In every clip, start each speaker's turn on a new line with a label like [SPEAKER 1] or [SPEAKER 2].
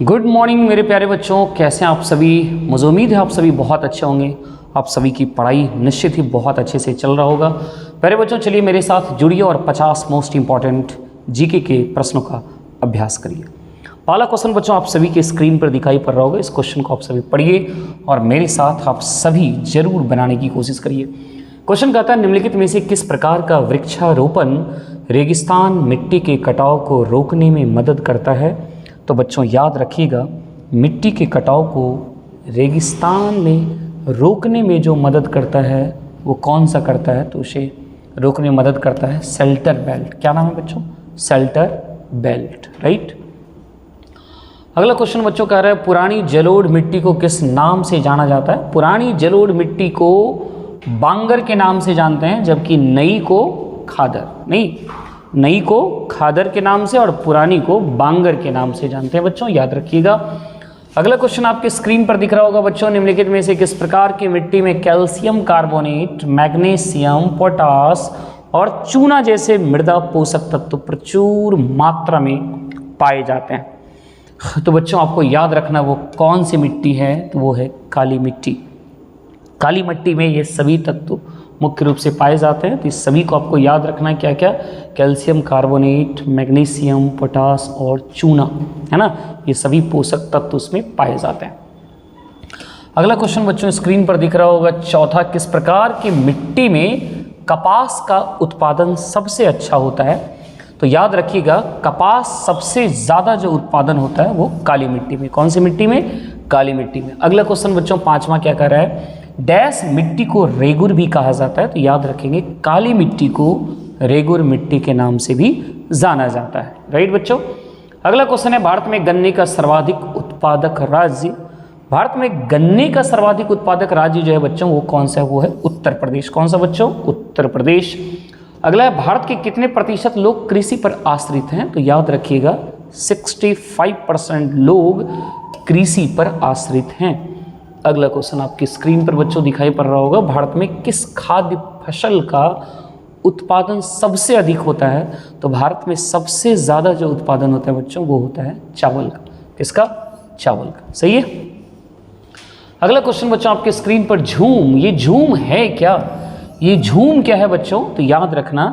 [SPEAKER 1] Good morning मेरे प्यारे बच्चों, कैसे हैं आप सभी। मुझे उम्मीद है आप सभी बहुत अच्छे होंगे। आप सभी की पढ़ाई निश्चित ही बहुत अच्छे से चल रहा होगा। प्यारे बच्चों, चलिए मेरे साथ जुड़िए और 50 मोस्ट इंपॉर्टेंट जीके के प्रश्नों का अभ्यास करिए। पहला क्वेश्चन बच्चों आप सभी के स्क्रीन पर दिखाई पड़ रहा होगा। इस क्वेश्चन को आप सभी पढ़िए और मेरे साथ आप सभी जरूर बनाने की कोशिश करिए। क्वेश्चन कहता है, निम्नलिखित में से किस प्रकार का वृक्षारोपण रेगिस्तान मिट्टी के कटाव को रोकने में मदद करता है। तो बच्चों याद रखिएगा, मिट्टी के कटाव को रेगिस्तान में रोकने में जो मदद करता है वो कौन सा करता है, तो उसे रोकने में मदद करता है शेल्टर बेल्ट। क्या नाम है बच्चों? Shelter belt, right. अगला क्वेश्चन बच्चों कह रहा है, पुरानी जलोढ़ मिट्टी को किस नाम से जाना जाता है। पुरानी जलोढ़ मिट्टी को बांगर के नाम से जानते हैं, जबकि नई को खादर, नई को खादर के नाम से और पुरानी को बांगर के नाम से जानते हैं बच्चों, याद रखिएगा। अगला क्वेश्चन आपके स्क्रीन पर दिख रहा होगा बच्चों, निम्नलिखित में से किस प्रकार की मिट्टी में कैल्शियम कार्बोनेट, मैग्नीशियम, पोटास और चूना जैसे मृदा पोषक तत्व प्रचुर मात्रा में पाए जाते हैं। तो बच्चों आपको याद रखना वो कौन सी मिट्टी है, तो वो है काली मिट्टी। काली मिट्टी में ये सभी तत्व मुख्य रूप से पाए जाते हैं। तो इस सभी को आपको याद रखना है, क्या क्या? कैल्शियम कार्बोनेट, मैग्नीशियम, पोटास और चूना, है ना, ये सभी पोषक तत्व उसमें पाए जाते हैं। अगला क्वेश्चन बच्चों स्क्रीन पर दिख रहा होगा, चौथा, किस प्रकार की मिट्टी में कपास का उत्पादन सबसे अच्छा होता है। तो याद रखिएगा, कपास सबसे ज़्यादा जो उत्पादन होता है वो काली मिट्टी में। कौन सी मिट्टी में? काली मिट्टी में। अगला क्वेश्चन बच्चों पांचवा क्या कह रहा है, डैश मिट्टी को रेगुर भी कहा जाता है। तो याद रखेंगे, काली मिट्टी को रेगुर मिट्टी के नाम से भी जाना जाता है, राइट बच्चों। अगला क्वेश्चन है, भारत में गन्ने का सर्वाधिक उत्पादक राज्य। भारत में गन्ने का सर्वाधिक उत्पादक राज्य जो है बच्चों वो कौन सा है? वो है उत्तर प्रदेश। कौन सा बच्चों? उत्तर प्रदेश। अगला है, भारत के कितने प्रतिशत लोग कृषि पर आश्रित हैं। तो याद रखिएगा 65% लोग कृषि पर आश्रित हैं। अगला क्वेश्चन आपकी स्क्रीन पर बच्चों दिखाई पड़ रहा होगा, भारत में किस खाद्य फसल का उत्पादन सबसे अधिक होता है। तो भारत में सबसे ज़्यादा जो उत्पादन होता है बच्चों वो होता है चावल का। किसका? चावल का, सही है। अगला क्वेश्चन बच्चों आपके स्क्रीन पर, झूम। ये झूम है क्या? ये झूम क्या है बच्चों? तो याद रखना,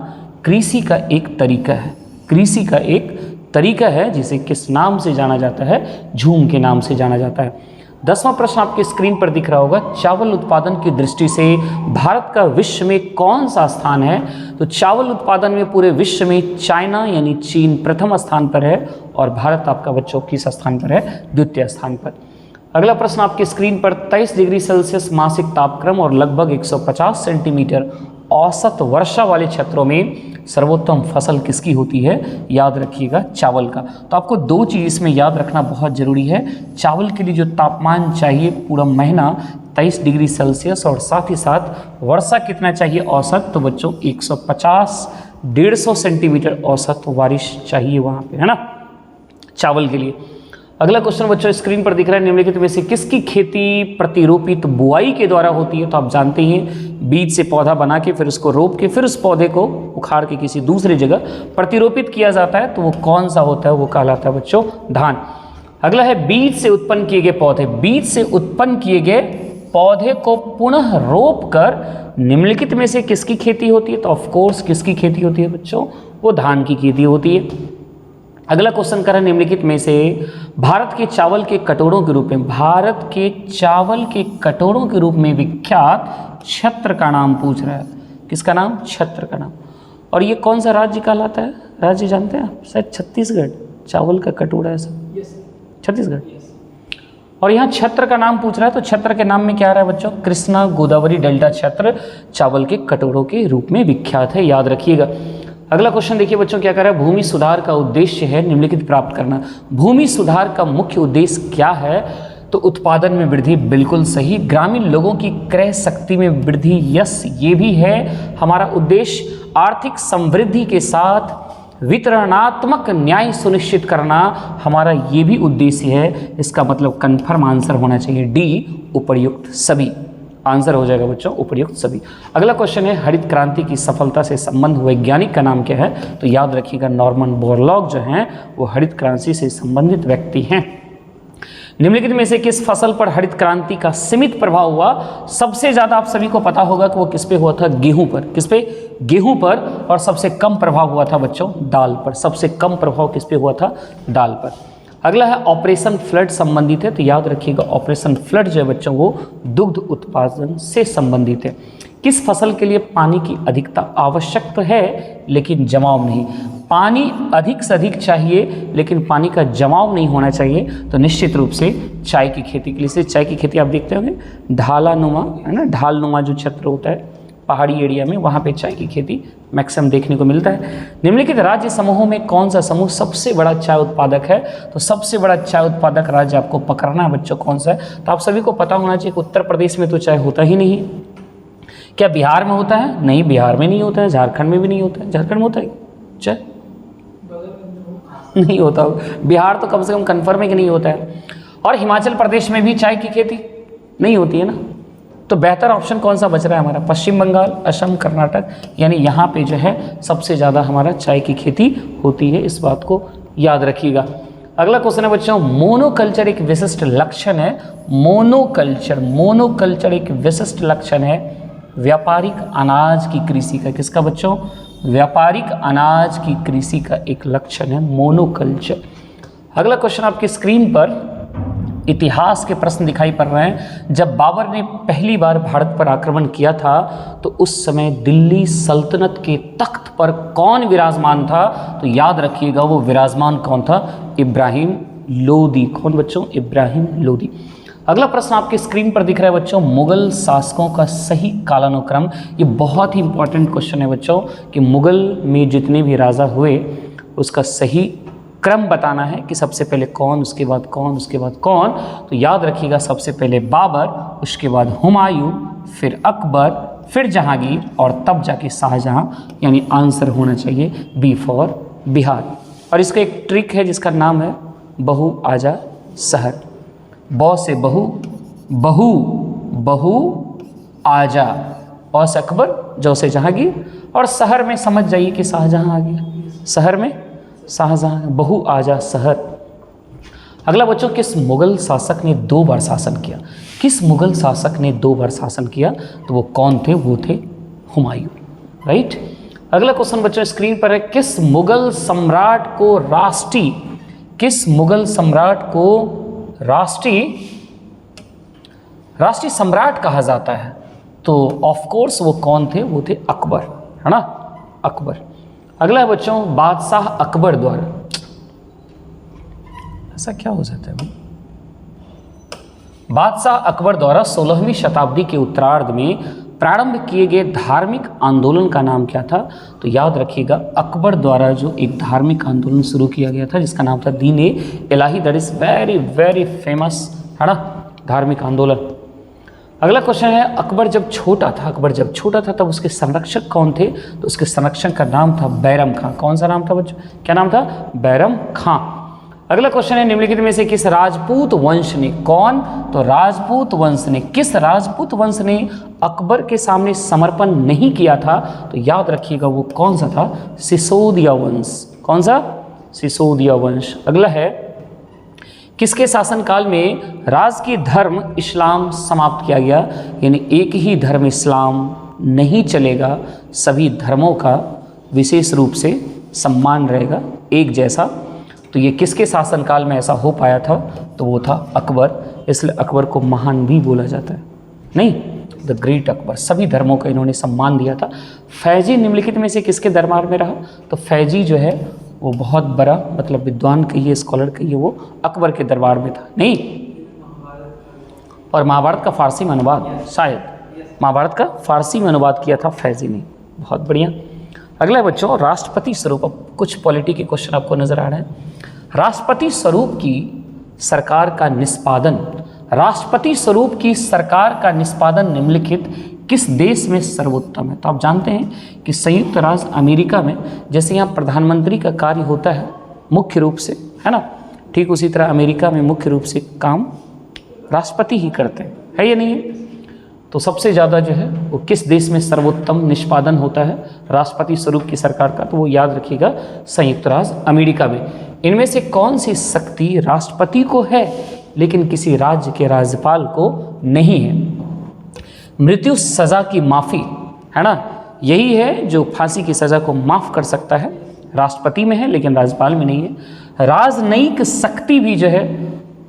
[SPEAKER 1] कृषि का एक तरीका है। कृषि का एक तरीका है जिसे किस नाम से जाना जाता है? झूम के नाम से जाना जाता है। 10वां प्रश्न आपके स्क्रीन पर दिख रहा होगा, चावल उत्पादन की दृष्टि से भारत का विश्व में कौन सा स्थान है। तो चावल उत्पादन में पूरे विश्व में चाइना यानी चीन प्रथम स्थान पर है और भारत आपका बच्चों किस स्थान पर है? द्वितीय स्थान पर। अगला प्रश्न आपके स्क्रीन पर, 23 डिग्री सेल्सियस मासिक तापक्रम और लगभग 150 सेंटीमीटर औसत वर्षा वाले क्षेत्रों में सर्वोत्तम फसल किसकी होती है? याद रखिएगा, चावल का। तो आपको दो चीज़ इसमें याद रखना बहुत ज़रूरी है। चावल के लिए जो तापमान चाहिए पूरा महीना 23 डिग्री सेल्सियस और साथ ही साथ वर्षा कितना चाहिए औसत, तो बच्चों 150-150 सेंटीमीटर औसत बारिश चाहिए वहाँ पे, है ना, चावल के लिए। अगला क्वेश्चन बच्चों स्क्रीन पर दिख रहा है, निम्नलिखित में से किसकी खेती प्रतिरोपित बुआई के द्वारा होती है। तो आप जानते हैं, बीज से पौधा बना के फिर उसको रोप के फिर उस पौधे को उखाड़ के किसी दूसरी जगह प्रतिरोपित किया जाता है। तो वो कौन सा होता है? वो कहलाता है बच्चों धान। अगला है, बीज से उत्पन्न किए गए पौधे। बीज से उत्पन्न किए गए पौधे को पुनः रोप कर निम्नलिखित में से किसकी खेती होती है। तो ऑफकोर्स किसकी खेती होती है बच्चों? वो धान की खेती होती है। अगला क्वेश्चन कर रहा है, निम्नलिखित में से भारत के चावल के कटोरों के रूप में, भारत के चावल के कटोरों के रूप में विख्यात क्षेत्र का नाम पूछ रहा है। किसका नाम? क्षेत्र का नाम। और ये कौन सा राज्य कहलाता है? राज्य जानते हैं आप? शायद छत्तीसगढ़। चावल का कटोरा है सब, छत्तीसगढ़। और यहाँ क्षेत्र का नाम पूछ रहा है, तो क्षेत्र के नाम में क्या आ रहा है बच्चों? कृष्णा गोदावरी डेल्टा क्षेत्र चावल के कटोरों के रूप में विख्यात है, याद रखिएगा। अगला क्वेश्चन देखिए बच्चों क्या कह रहा है, भूमि सुधार का उद्देश्य है निम्नलिखित प्राप्त करना। भूमि सुधार का मुख्य उद्देश्य क्या है? तो उत्पादन में वृद्धि, बिल्कुल सही। ग्रामीण लोगों की क्रय शक्ति में वृद्धि, यस, ये भी है हमारा उद्देश्य। आर्थिक समृद्धि के साथ वितरणात्मक न्याय सुनिश्चित करना हमारा ये भी उद्देश्य है। इसका मतलब कन्फर्म आंसर होना चाहिए डी, उपर्युक्त सभी। आंसर हो जाएगा बच्चों उपर्युक्त सभी। अगला क्वेश्चन है, हरित क्रांति की सफलता से संबंध वैज्ञानिक का नाम क्या है। तो याद रखिएगा, नॉर्मन बोरलॉग जो हैं वो हरित क्रांति से संबंधित व्यक्ति हैं। निम्नलिखित में से किस फसल पर हरित क्रांति का सीमित प्रभाव हुआ? सबसे ज्यादा आप सभी को पता होगा कि वो किस पे हुआ था? गेहूं पर। किस पे? गेहूं पर। और सबसे कम प्रभाव हुआ था बच्चों दाल पर। सबसे कम प्रभाव किस पे हुआ था? दाल पर। अगला है ऑपरेशन फ्लड संबंधित है, तो याद रखिएगा ऑपरेशन फ्लड जो है बच्चों वो दुग्ध उत्पादन से संबंधित है। किस फसल के लिए पानी की अधिकता आवश्यक तो है लेकिन जमाव नहीं? पानी अधिक से अधिक चाहिए लेकिन पानी का जमाव नहीं होना चाहिए, तो निश्चित रूप से चाय की खेती के लिए। से चाय की खेती आप देखते होंगे ढालानुमा, है ना, ढालनुमा जो क्षेत्र होता है पहाड़ी एरिया में, वहाँ पे चाय की खेती मैक्सिमम देखने को मिलता है। निम्नलिखित राज्य समूहों में कौन सा समूह सबसे बड़ा चाय उत्पादक है? तो सबसे बड़ा चाय उत्पादक राज्य आपको पकड़ना है बच्चों कौन सा है? तो आप सभी को पता होना चाहिए कि उत्तर प्रदेश में तो चाय होता ही नहीं। क्या बिहार में होता है? नहीं, बिहार में नहीं होता है। झारखंड में भी नहीं होता है। झारखंड में होता है चाय? नहीं होता। बिहार तो कम से कम कन्फर्म है कि नहीं होता है। और हिमाचल प्रदेश में भी चाय की खेती नहीं होती है ना। तो बेहतर ऑप्शन कौन सा बच रहा है हमारा? पश्चिम बंगाल, असम, कर्नाटक, यानी यहाँ पे जो है सबसे ज़्यादा हमारा चाय की खेती होती है। इस बात को याद रखिएगा। अगला क्वेश्चन है बच्चों, मोनोकल्चर एक विशिष्ट लक्षण है। मोनोकल्चर एक विशिष्ट लक्षण है व्यापारिक अनाज की कृषि का। किसका बच्चों? व्यापारिक अनाज की कृषि का एक लक्षण है मोनोकल्चर। अगला क्वेश्चन आपकी स्क्रीन पर इतिहास के प्रश्न दिखाई पड़ रहे हैं। जब बाबर ने पहली बार भारत पर आक्रमण किया था तो उस समय दिल्ली सल्तनत के तख्त पर कौन विराजमान था? तो याद रखिएगा वो विराजमान कौन था? इब्राहिम लोदी। कौन बच्चों? इब्राहिम लोदी। अगला प्रश्न आपके स्क्रीन पर दिख रहा है बच्चों, मुगल शासकों का सही कालानुक्रम। ये बहुत ही इंपॉर्टेंट क्वेश्चन है बच्चों कि मुगल में जितने भी राजा हुए उसका सही क्रम बताना है कि सबसे पहले कौन, उसके बाद कौन, उसके बाद कौन। तो याद रखिएगा सबसे पहले बाबर, उसके बाद हुमायूं, फिर अकबर, फिर जहांगीर और तब जाके शाहजहां। यानी आंसर होना चाहिए बी फॉर बिहार। और इसका एक ट्रिक है जिसका नाम है बहु आजा शहर। बौ से बहु, बहु बहु आजा, औ से अकबर, जौ से जहांगीर, और शहर में समझ जाइए कि शाहजहां आ गया। शहर में शाहजहां, बहु आजा शहर। अगला बच्चों, किस मुगल शासक ने 2 बार शासन किया? किस मुगल शासक ने 2 बार शासन किया? तो वो कौन थे? वो थे हुमायूं। राइट। अगला क्वेश्चन बच्चों स्क्रीन पर है, किस मुगल सम्राट को राष्ट्रीय, किस मुगल सम्राट को राष्ट्रीय सम्राट कहा जाता है? तो ऑफ कोर्स वो कौन थे? वो थे अकबर, है ना, अकबर। अगला है बच्चों, बादशाह अकबर द्वारा, ऐसा क्या हो जाता है भाई? बादशाह अकबर द्वारा 16वीं शताब्दी के उत्तरार्ध में प्रारंभ किए गए धार्मिक आंदोलन का नाम क्या था? तो याद रखिएगा अकबर द्वारा जो एक धार्मिक आंदोलन शुरू किया गया था जिसका नाम था Din e Ilahi. That is very very famous, है ना, धार्मिक आंदोलन। अगला क्वेश्चन है, अकबर जब छोटा था तब उसके संरक्षक कौन थे? तो उसके संरक्षक का नाम था बैरम खां। कौन सा नाम था बच्चों? क्या नाम था? बैरम खां। अगला क्वेश्चन है, निम्नलिखित में से किस राजपूत वंश ने, कौन? तो राजपूत वंश ने, किस राजपूत वंश ने अकबर के सामने समर्पण नहीं किया था? तो याद रखिएगा वो कौन सा था? सिसोदिया वंश। कौन सा? सिसोदिया वंश। अगला है, किसके शासनकाल में राजकीय धर्म इस्लाम समाप्त किया गया? यानी एक ही धर्म इस्लाम नहीं चलेगा, सभी धर्मों का विशेष रूप से सम्मान रहेगा एक जैसा। तो ये किसके शासनकाल में ऐसा हो पाया था? तो वो था अकबर। इसलिए अकबर को महान भी बोला जाता है, नहीं, द ग्रेट अकबर। सभी धर्मों का इन्होंने सम्मान दिया था। फैजी निम्नलिखित में से किसके दरबार में रहा? तो फैजी जो है वो बहुत बड़ा, मतलब विद्वान कहिए, स्कॉलर कहिए, वो अकबर के दरबार में था, नहीं। और महाभारत का फारसी में अनुवाद, शायद महाभारत का फारसी में अनुवाद किया था फैजी ने। बहुत बढ़िया। अगला बच्चों, राष्ट्रपति स्वरूप। अब कुछ पॉलिटी के क्वेश्चन आपको नजर आ रहे हैं। राष्ट्रपति स्वरूप की सरकार का निष्पादन, राष्ट्रपति स्वरूप की सरकार का निष्पादन निम्नलिखित किस देश में सर्वोत्तम है? तो आप जानते हैं कि संयुक्त राज्य अमेरिका में जैसे यहाँ प्रधानमंत्री का कार्य होता है मुख्य रूप से, है ना, ठीक उसी तरह अमेरिका में मुख्य रूप से काम राष्ट्रपति ही करते हैं, है या नहीं है? तो सबसे ज़्यादा जो है वो किस देश में सर्वोत्तम निष्पादन होता है राष्ट्रपति स्वरूप की सरकार का? तो वो याद रखिएगा संयुक्त राज्य अमेरिका में। इनमें से कौन सी शक्ति राष्ट्रपति को है लेकिन किसी राज्य के राज्यपाल को नहीं है। मृत्यु सजा की माफ़ी, है ना, यही है जो फांसी की सज़ा को माफ़ कर सकता है, राष्ट्रपति में है लेकिन राज्यपाल में नहीं है। राजनयिक शक्ति भी जो है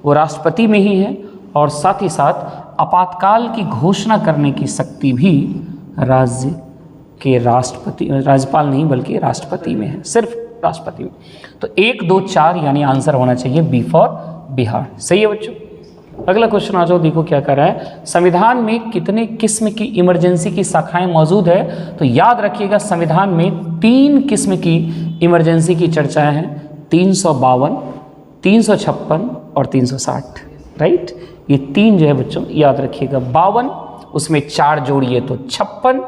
[SPEAKER 1] वो राष्ट्रपति में ही है, और साथ ही साथ आपातकाल की घोषणा करने की शक्ति भी राज्य के राष्ट्रपति, राज्यपाल नहीं बल्कि राष्ट्रपति में है, सिर्फ राष्ट्रपति में। तो 1, 2, 4 यानी आंसर होना चाहिए बी फॉर बिहार। सही है बच्चों। अगला क्वेश्चन आ जाओ, देखो क्या कर रहा है। संविधान में कितने किस्म की इमरजेंसी की शाखाएं मौजूद है? तो याद रखिएगा संविधान में 3 किस्म की इमरजेंसी की चर्चाएं हैं, 352, 356 और 360, राइट। ये 3 जो है बच्चों याद रखिएगा। 52 उसमें 4 जोड़िए तो 56,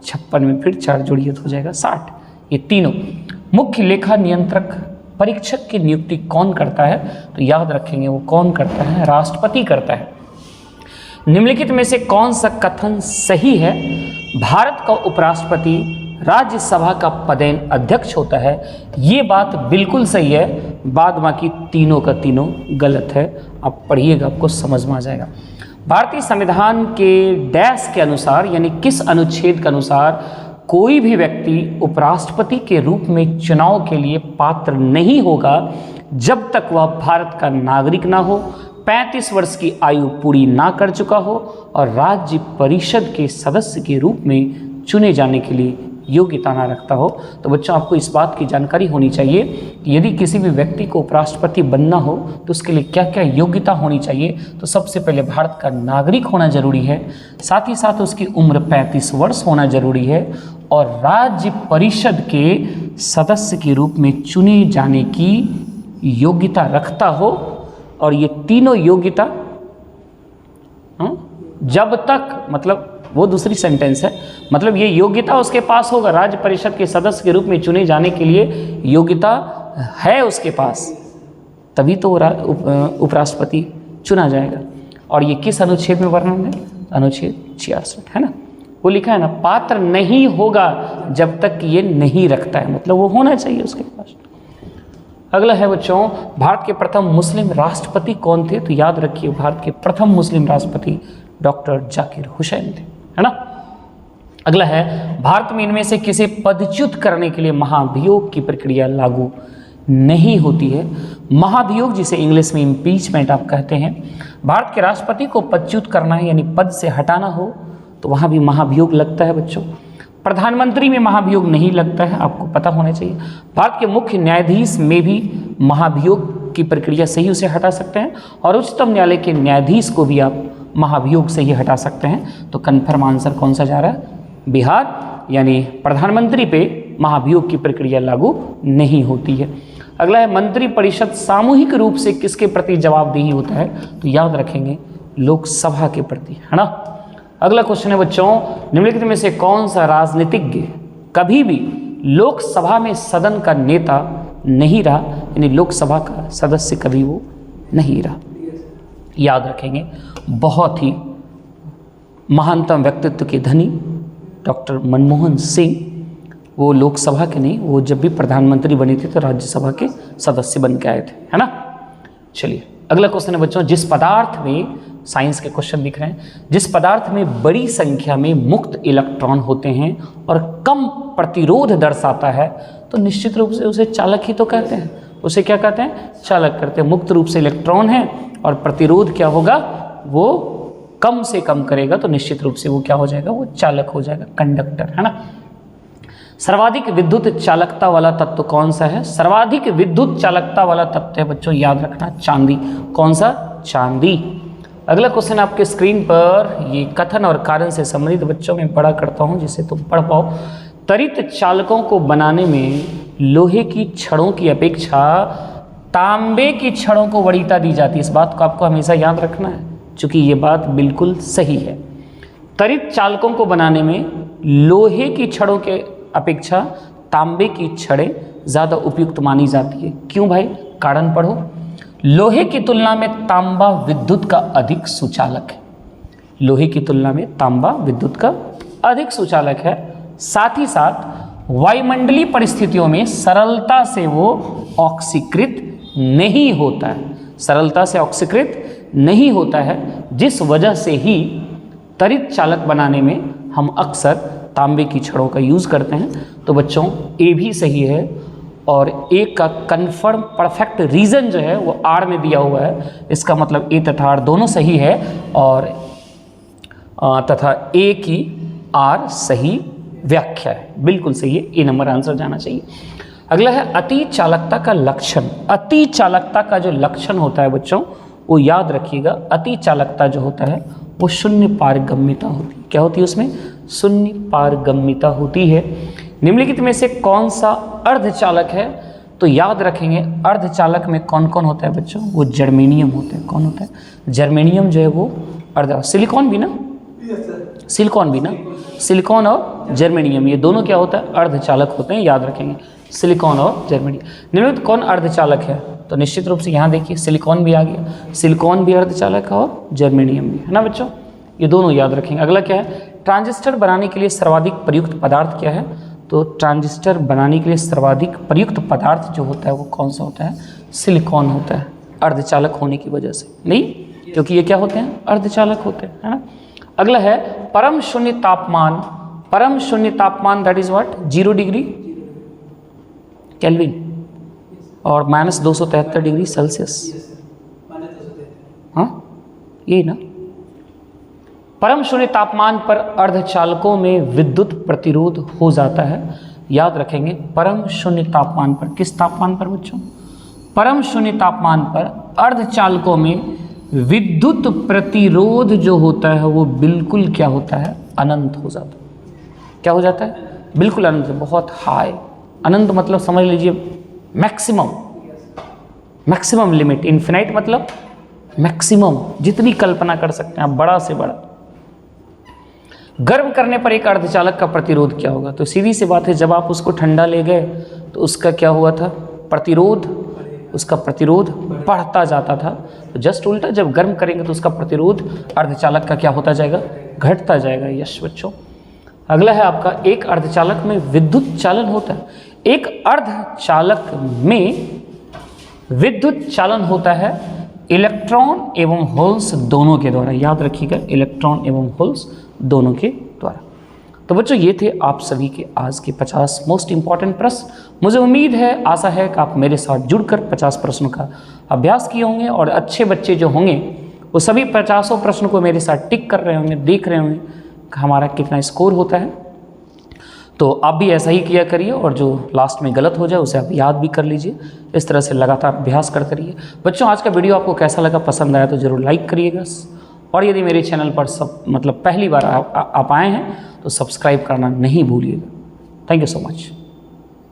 [SPEAKER 1] 56 में फिर 4 जोड़िए तो हो जाएगा 60। ये तीनों। मुख्य लेखा नियंत्रक परीक्षक की नियुक्ति कौन करता है? तो याद रखेंगे वो कौन करता है? राष्ट्रपति करता है। निम्नलिखित में से कौन सा कथन सही है? भारत का उपराष्ट्रपति राज्यसभा का पदेन अध्यक्ष होता है। ये बात बिल्कुल सही है, बाद बाकी तीनों का तीनों गलत है। आप पढ़िएगा आपको समझ में आ जाएगा। भारतीय संविधान के डैश के अनुसार यानी किस अनुच्छेद के अनुसार कोई भी व्यक्ति उपराष्ट्रपति के रूप में चुनाव के लिए पात्र नहीं होगा जब तक वह भारत का नागरिक ना हो, 35 वर्ष की आयु पूरी ना कर चुका हो और राज्य परिषद के सदस्य के रूप में चुने जाने के लिए योग्यता ना रखता हो। तो बच्चों आपको इस बात की जानकारी होनी चाहिए कि यदि किसी भी व्यक्ति को उपराष्ट्रपति बनना हो तो उसके लिए क्या क्या योग्यता होनी चाहिए। तो सबसे पहले भारत का नागरिक होना जरूरी है, साथ ही साथ उसकी उम्र 35 वर्ष होना जरूरी है और राज्य परिषद के सदस्य के रूप में चुने जाने की योग्यता रखता हो। और ये तीनों योग्यता जब तक, मतलब वो दूसरी सेंटेंस है, मतलब ये योग्यता उसके पास होगा, राज्य परिषद के सदस्य के रूप में चुने जाने के लिए योग्यता है उसके पास, तभी तो उपराष्ट्रपति चुना जाएगा। और ये किस अनुच्छेद में वर्णन है? अनुच्छेद 66, है ना। वो लिखा है ना, पात्र नहीं होगा जब तक ये नहीं रखता है, मतलब वो होना चाहिए उसके पास। अगला है बच्चों, भारत के प्रथम मुस्लिम राष्ट्रपति कौन थे? तो याद रखिए भारत के प्रथम मुस्लिम राष्ट्रपति डॉक्टर जाकिर हुसैन थे, है ना। अगला है, भारत में इनमें से किसे पदच्युत करने के लिए महाभियोग की प्रक्रिया लागू नहीं होती है? महाभियोग जिसे इंग्लिश में इम्पीचमेंट आप कहते हैं, भारत के राष्ट्रपति को पदच्युत करना है यानी पद से हटाना हो तो वहाँ भी महाभियोग लगता है बच्चों। प्रधानमंत्री में महाभियोग नहीं लगता है, आपको पता होना चाहिए। भारत के मुख्य न्यायाधीश में भी महाभियोग की प्रक्रिया से ही उसे हटा सकते हैं और उच्चतम न्यायालय के न्यायाधीश को भी आप महाभियोग से ही हटा सकते हैं। तो कन्फर्म आंसर कौन सा जा रहा है? बिहार, यानी प्रधानमंत्री पे महाभियोग की प्रक्रिया लागू नहीं होती है। अगला है, मंत्री परिषद सामूहिक रूप से किसके प्रति जवाबदेही होता है? तो याद रखेंगे लोकसभा के प्रति, है ना। अगला क्वेश्चन है बच्चों, निम्नलिखित में से कौन सा राजनीतिज्ञ कभी भी लोकसभा में सदन का नेता नहीं रहा, यानी लोकसभा का सदस्य कभी वो नहीं रहा? याद रखेंगे बहुत ही महानतम व्यक्तित्व के धनी डॉक्टर मनमोहन सिंह, वो लोकसभा के नहीं, वो जब भी प्रधानमंत्री बने थे तो राज्यसभा के सदस्य बन के आए थे, है ना। चलिए अगला क्वेश्चन है बच्चों, जिस पदार्थ में, साइंस के क्वेश्चन दिख रहे हैं, जिस पदार्थ में बड़ी संख्या में मुक्त इलेक्ट्रॉन होते हैं और कम प्रतिरोध दर्शाता है तो निश्चित रूप से उसे चालक ही तो कहते हैं। उसे क्या कहते हैं? चालक करते हैं। मुक्त रूप से इलेक्ट्रॉन है और प्रतिरोध क्या होगा? वो कम से कम करेगा तो निश्चित रूप से वो क्या हो जाएगा? वो चालक हो जाएगा, कंडक्टर, है ना। सर्वाधिक विद्युत चालकता वाला तत्व कौन सा है? सर्वाधिक विद्युत चालकता वाला तत्व है बच्चों, याद रखना, चांदी। कौन सा? चांदी। अगला क्वेश्चन आपके स्क्रीन पर, ये कथन और कारण से संबंधित बच्चों में पढ़ा करता हूँ जिससे तुम पढ़ पाओ। त्वरित चालकों को बनाने में लोहे की छड़ों की अपेक्षा तांबे की छड़ों को वरीयता दी जाती है। इस बात को आपको हमेशा याद रखना है क्योंकि ये बात बिल्कुल सही है। त्वरित चालकों को बनाने में लोहे की छड़ों के अपेक्षा तांबे की छड़ें ज़्यादा उपयुक्त मानी जाती है। क्यों भाई? कारण पढ़ो। लोहे की तुलना में तांबा विद्युत का अधिक सुचालक है। लोहे की तुलना में तांबा विद्युत का अधिक सुचालक है। साथ ही साथ वायुमंडलीय परिस्थितियों में सरलता से वो ऑक्सीकृत नहीं होता है। सरलता से ऑक्सीकृत नहीं होता है, जिस वजह से ही त्वरित चालक बनाने में हम अक्सर तांबे की छड़ों का यूज़ करते हैं। तो बच्चों ए भी सही है और ए का कन्फर्म परफेक्ट रीज़न जो है वो आर में दिया हुआ है। इसका मतलब ए तथा आर दोनों सही है और तथा ए की आर सही व्याख्या है, बिल्कुल सही है। ए नंबर आंसर जाना चाहिए। अगला है अति चालकता का लक्षण। अति चालकता का जो लक्षण होता है बच्चों वो याद रखिएगा, अति चालकता जो होता है वो शून्य पारगम्यता होती है। क्या होती है उसमें? शून्य पारगम्यता होती है। निम्नलिखित में से कौन सा अर्धचालक है? तो याद रखेंगे अर्धचालक में कौन कौन होता है बच्चों? वो जर्मेनियम होता है। कौन होता है? जर्मेनियम जो है वो अर्ध, सिलिकॉन भी ना, सिलिकॉन भी ना, सिलिकॉन और जर्मेनियम ये दोनों क्या होता है? अर्धचालक होते हैं, याद रखेंगे सिलिकॉन और जर्मेनियम। निम्नलिखित कौन अर्धचालक है? तो निश्चित रूप से यहाँ देखिए सिलिकॉन भी आ गया, सिलिकॉन भी अर्धचालक है और जर्मेनियम भी है ना बच्चों, ये दोनों याद रखेंगे। अगला क्या है? ट्रांजिस्टर बनाने के लिए सर्वाधिक प्रयुक्त पदार्थ क्या है? तो ट्रांजिस्टर बनाने के लिए सर्वाधिक प्रयुक्त पदार्थ जो होता है वो कौन सा होता है? सिलिकॉन होता है, अर्धचालक होने की वजह से। नहीं, क्योंकि ये क्या होते हैं? अर्धचालक होते हैं, है ना। अगला है परम शून्य तापमान। परम शून्य तापमान that is what? 0 degree kelvin और -273 डिग्री सेल्सियस। हाँ ये ना। परम शून्य तापमान पर अर्धचालकों में विद्युत प्रतिरोध हो जाता है। याद रखेंगे परम शून्य तापमान पर, किस तापमान पर बच्चों? परम शून्य तापमान पर अर्धचालकों में विद्युत प्रतिरोध जो होता है वो बिल्कुल क्या होता है? अनंत हो जाता है। क्या हो जाता है? बिल्कुल अनंत, बहुत हाई। अनंत मतलब समझ लीजिए मैक्सिमम, मैक्सिमम लिमिट। इन्फिनाइट मतलब मैक्सिमम, जितनी कल्पना कर सकते हैं आप, बड़ा से बड़ा। गर्म करने पर एक अर्धचालक का प्रतिरोध क्या होगा? तो सीधी सी बात है, जब आप उसको ठंडा ले गए तो उसका क्या हुआ था? प्रतिरोध, उसका प्रतिरोध बढ़ता जाता था। तो जस्ट उल्टा, जब गर्म करेंगे तो उसका प्रतिरोध अर्धचालक का क्या होता जाएगा? घटता जाएगा। यश बच्चों। अगला है आपका, एक अर्धचालक में विद्युत चालन होता है। एक अर्धचालक में विद्युत चालन होता है इलेक्ट्रॉन एवं होल्स दोनों के द्वारा। याद रखिएगा, इलेक्ट्रॉन एवं होल्स दोनों के द्वारा। तो बच्चों ये थे आप सभी के आज के 50 मोस्ट इंपॉर्टेंट प्रश्न। मुझे उम्मीद है, आशा है कि आप मेरे साथ जुड़कर 50 प्रश्नों का अभ्यास किए होंगे और अच्छे बच्चे जो होंगे वो सभी 50 प्रश्नों को मेरे साथ टिक कर रहे होंगे, देख रहे होंगे कि हमारा कितना स्कोर होता है। तो आप भी ऐसा ही किया करिए और जो लास्ट में गलत हो जाए उसे आप याद भी कर लीजिए। इस तरह से लगातार अभ्यास करते रहिए। बच्चों आज का वीडियो आपको कैसा लगा? पसंद आया तो ज़रूर लाइक करिएगा और यदि मेरे चैनल पर पहली बार आप आए हैं तो सब्सक्राइब करना नहीं भूलिएगा। Thank you so much.